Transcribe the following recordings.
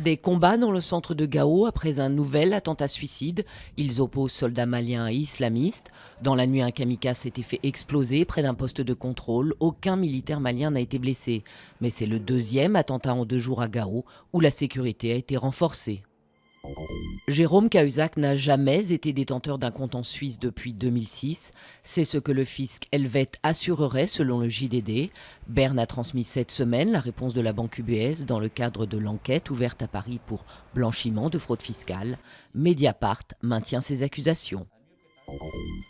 Des combats dans le centre de Gao après un nouvel attentat suicide. Ils opposent soldats maliens et islamistes. Dans la nuit, un kamikaze s'était fait exploser près d'un poste de contrôle. Aucun militaire malien n'a été blessé. Mais c'est le deuxième attentat en 2 jours à Gao où la sécurité a été renforcée. Jérôme Cahuzac n'a jamais été détenteur d'un compte en Suisse depuis 2006. C'est ce que le fisc helvète assurerait selon le JDD. Berne a transmis cette semaine la réponse de la banque UBS dans le cadre de l'enquête ouverte à Paris pour blanchiment de fraude fiscale. Mediapart maintient ses accusations.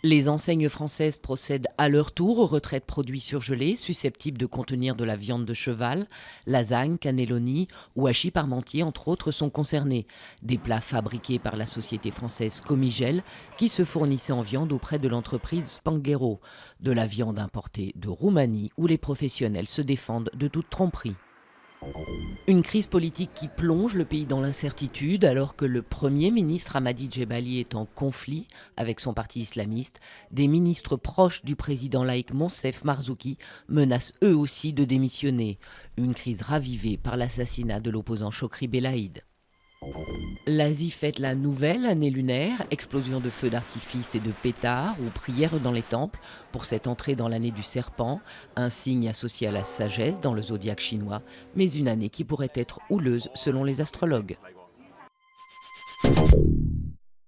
Les enseignes françaises procèdent à leur tour au retrait de produits surgelés susceptibles de contenir de la viande de cheval. Lasagne, cannelloni ou hachis parmentier, entre autres, sont concernés. Des plats fabriqués par la société française Comigel qui se fournissait en viande auprès de l'entreprise Spanghero. De la viande importée de Roumanie où les professionnels se défendent de toute tromperie. Une crise politique qui plonge le pays dans l'incertitude alors que le Premier ministre Hamadi Djebali est en conflit avec son parti islamiste. Des ministres proches du président laïque Monsef Marzouki menacent eux aussi de démissionner. Une crise ravivée par l'assassinat de l'opposant Chokri Belaïd. L'Asie fête la nouvelle année lunaire, explosion de feux d'artifice et de pétards ou prières dans les temples pour cette entrée dans l'année du serpent, un signe associé à la sagesse dans le zodiaque chinois, mais une année qui pourrait être houleuse selon les astrologues.